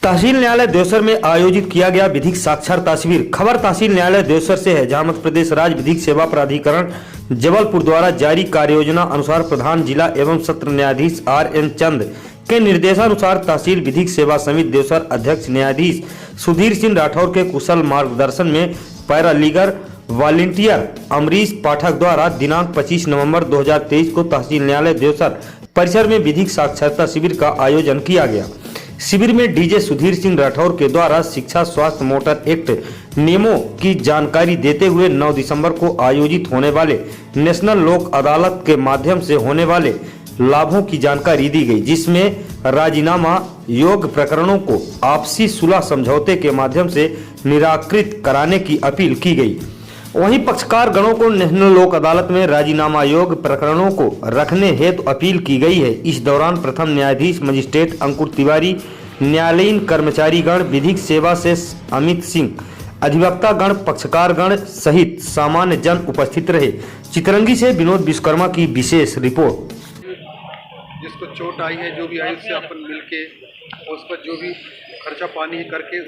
तहसील न्यायालय देवसर में आयोजित किया गया विधिक साक्षरता शिविर। खबर तहसील न्यायालय देवसर से है, जहां मध्य प्रदेश राज्य विधिक सेवा प्राधिकरण जबलपुर द्वारा जारी कार्ययोजना अनुसार प्रधान जिला एवं सत्र न्यायाधीश RN चंद के निर्देशानुसार तहसील विधिक सेवा समिति देवसर अध्यक्ष न्यायाधीश सुधीर सिंह राठौर के कुशल मार्गदर्शन में पैरालीगल वॉलंटियर अमरीश पाठक द्वारा दिनांक 25 नवंबर 2023 को तहसील न्यायालय देवसर परिसर में विधिक साक्षरता शिविर का आयोजन किया गया। शिविर में डीजे सुधीर सिंह राठौर के द्वारा शिक्षा स्वास्थ्य मोटर एक्ट नियमों की जानकारी देते हुए 9 दिसंबर को आयोजित होने वाले नेशनल लोक अदालत के माध्यम से होने वाले लाभों की जानकारी दी गई, जिसमें राजीनामा योग्य प्रकरणों को आपसी सुलह समझौते के माध्यम से निराकृत कराने की अपील की गई। वहीं पक्षकार गणों को नेशनल लोक अदालत में राजीनामा योग्य प्रकरणों को रखने हेतु अपील की गई है। इस दौरान प्रथम न्यायाधीश मजिस्ट्रेट अंकुर तिवारी, न्यायालयीन कर्मचारी गण, विधिक सेवा से अमित सिंह, अधिवक्ता गण, पक्षकार गण सहित सामान्य जन उपस्थित रहे। चितरंगी से विनोद विश्वकर्मा की विशेष रिपोर्ट। जिसको चोट आई है, जो भी आई, उससे अपन मिलके उस पर जो भी खर्चा पानी करके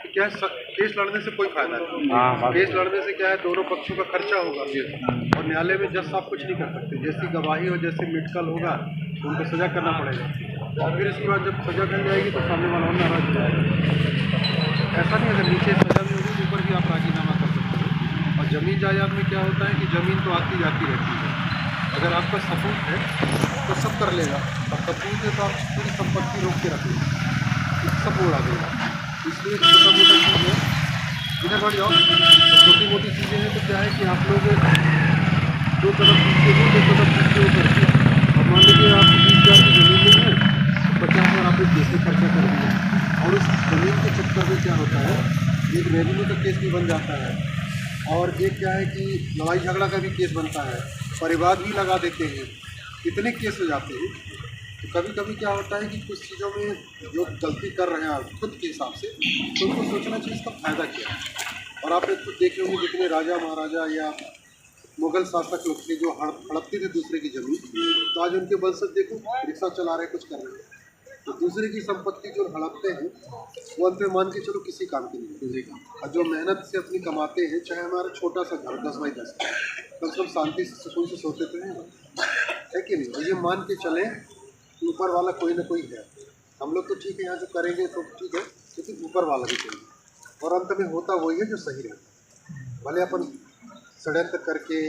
क्या है, केस लड़ने से कोई फायदा नहीं। केस लड़ने से क्या है, दोनों पक्षों का खर्चा होगा और न्यायालय में जज साहब कुछ नहीं कर सकते। जैसी गवाही और जैसे मेडिकल होगा तो उनको सजा करना पड़ेगा और फिर इसके बाद जब सजा कर जाएगी तो सामने वाला और नाराज हो जाएगा। ऐसा नहीं, अगर नीचे सजा भी होगी ऊपर भी आप राजीनामा कर सकते हो। और ज़मीन जायदाद में क्या होता है कि ज़मीन तो आती जाती रहती है। अगर आपका सबूत है तो सब कर लेगा, और सबूत है तो आप पूरी संपत्ति रोक के रख लेंगे, सब उड़ा देगा। इसलिए छोटा मोटा चीज़ है, इधर बढ़ जाओ तो छोटी मोटी चीज़ें हैं तो क्या है कि आप लोग दो तरफ पीछे हो, दो तरफ पीछे हो करके, और मान लीजिए आपको 20,000 की ज़मीन नहीं है तो 50,000 आपने केस में खर्चा कर दिया। और उस ज़मीन के चक्कर में क्या होता है, एक रेवेन्यू का केस भी बन जाता है और एक क्या है कि लड़ाई झगड़ा का भी केस बनता है, परिवार भी लगा देते हैं, इतने केस हो जाते हैं। तो कभी कभी क्या होता है कि कुछ चीज़ों में जो गलती कर रहे हैं आप खुद के हिसाब से, तो उनको सोचना चाहिए इसका फ़ायदा क्या है। और आपने खुद देखे होंगे जितने राजा महाराजा या मुग़ल शासक लोग थे जो हड़पते थे दूसरे की ज़मीन, तो आज उनके वंशज देखो रिक्शा चला रहे, कुछ कर रहे हैं। तो दूसरे की संपत्ति जो हड़पते हैं वो अंत में मान के चलो किसी काम की नहीं, और जो मेहनत से अपनी कमाते हैं, चाहे हमारा छोटा सा घर 10 बाई 10 कम से कम शांति से सुकून से सोते तो है कि नहीं। और ये मान के चलें ऊपर वाला कोई ना कोई है। हम लोग तो ठीक है, यहाँ जो करेंगे तो ठीक है, लेकिन ऊपर वाला भी चाहिए। और अंत में होता वही है जो सही रहता। भले अपन षड्यंत्र करके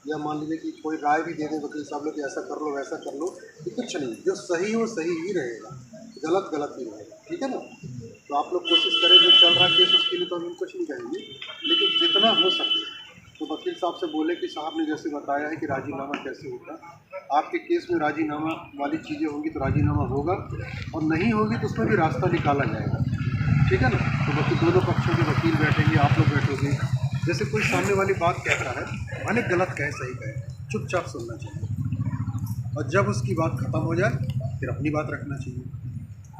या मान लीजिए कि कोई राय भी दे दें वकील साहब लोग, ऐसा कर लो वैसा कर लो, ये कुछ नहीं। जो सही हो सही ही रहेगा, गलत गलत ही रहेगा, ठीक है ना। तो आप लोग कोशिश करें, जो चल रहा केस उसके लिए तो हम कुछ नहीं कहेंगे, लेकिन जितना हो सके तो वकील साहब से बोले कि साहब ने जैसे बताया है कि राजीनामा कैसे होता, आपके केस में राजीनामा वाली चीज़ें होंगी तो राजीनामा होगा, और नहीं होगी तो उसमें भी रास्ता निकाला जाएगा, ठीक है ना। तो बाकी दोनों पक्षों के वकील बैठेंगे, आप लोग बैठोगे। जैसे कोई सामने वाली बात कहता है, भले गलत कहे सही कहे, चुपचाप सुनना चाहिए, और जब उसकी बात ख़त्म हो जाए फिर अपनी बात रखना चाहिए।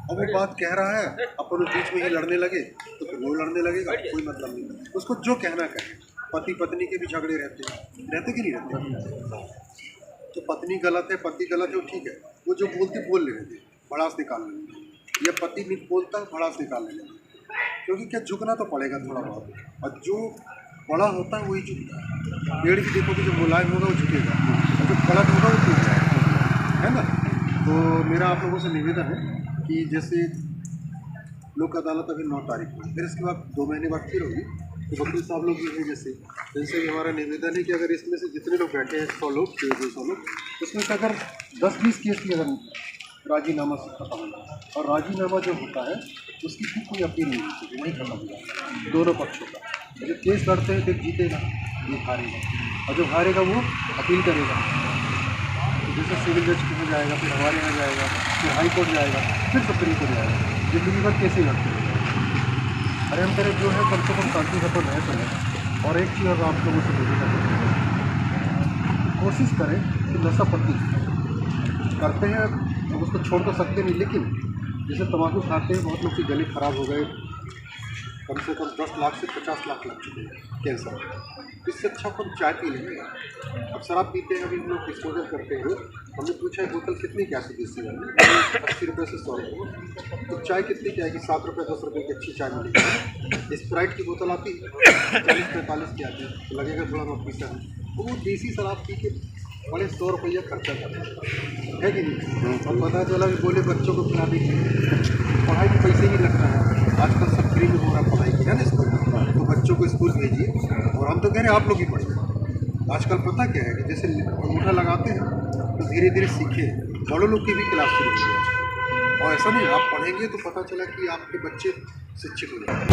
और वो बात कह रहा है, अपन बीच में ही लड़ने लगे तो फिर वो लड़ने लगेगा, कोई मतलब नहीं। उसको जो कहना कहे। पति पत्नी के भी झगड़े रहते कि नहीं रहते। तो पत्नी गलत है, पति गलत है, वो ठीक है, वो जो बोलते बोल ले रहे थे, भड़ास निकाल लेंगे, या पति नहीं बोलता भड़ास निकाल लेंगे, क्योंकि क्या झुकना तो पड़ेगा थोड़ा बहुत। और जो बड़ा होता है वही झुकता है। पेड़ भी देखो कि जो मुलायम होगा वो झुकेगा, और जो कड़क होगा वो टूट जाएगा, है ना। तो मेरा आप लोगों से निवेदन है कि जैसे लोक अदालत अभी 9 तारीख को, फिर इसके बाद 2 महीने बाद फिर होगी, तो वकील साहब लोग भी हैं जैसे भी हमारा निवेदन है कि अगर इसमें से जितने लोग बैठे हैं 100 लोग 200 लोग, उसमें से अगर 10-20 केस की अगर राजीनामा से खत्म हो जाए, और राजीनामा जो होता है उसकी भी कोई अपील नहीं होती, वही खत्म हो जाए दोनों पक्षों का। जो केस लड़ते हैं तो जीतेगा, ये हारेगा, और जो हारेगा वो अपील करेगा। तो जैसे सिविल जज के हो जाएगा, फिर हमारे यहाँ जाएगा, फिर हाई कोर्ट जाएगा, फिर सुप्रीम कोर्ट जाएगा। जिंदगी भर कैसे लड़ते हैं। अरे हम करें जो है कम से कम शांति से तो रह सकें। और एक चीज़ और आप लोगों से निवेदन कोशिश करें कि नशा पत्ती करते हैं, हम उसको छोड़ तो सकते नहीं, लेकिन जैसे तम्बाकू खाते हैं, बहुत लोग की गले ख़राब हो गए, कम से कम 10 लाख से 50 लाख लग चुके हैं कैंसर। इससे अच्छा अपन चाय पी लेंगे। अब शराब पीते हैं, अभी लोग डिस्पोजल करते हैं, हमने पूछा बोतल कितनी क्या सी देसी वाली 80 रुपये से 100 रुपये। तो चाय कितनी क्या है कि 7 रुपये 10 रुपये की अच्छी चाय मिलेगी। स्प्राइट की बोतल आती 40-45 की आती है, तो लगेगा थोड़ा बहुत पैसा है। तो वो देसी शराब पी के बड़े 100 रुपया खर्चा करते है कि नहीं। और पता चला कि बोले बच्चों को खिला देंगे, पढ़ाई के पैसे ही लगता है। आजकल सब फ्री में हो रहा पढ़ाई की है ना स्कूल में, तो बच्चों को स्कूल भेजिए। और हम तो कह रहे हैं आप लोग ही पढ़िए। आजकल पता क्या है कि जैसे अंगूठा लगाते हैं तो धीरे धीरे सीखे, बड़ों लोग की भी क्लास शुरू हो गई। और ऐसा नहीं आप पढ़ेंगे तो पता चला कि आपके बच्चे शिक्षित हो जाएंगे।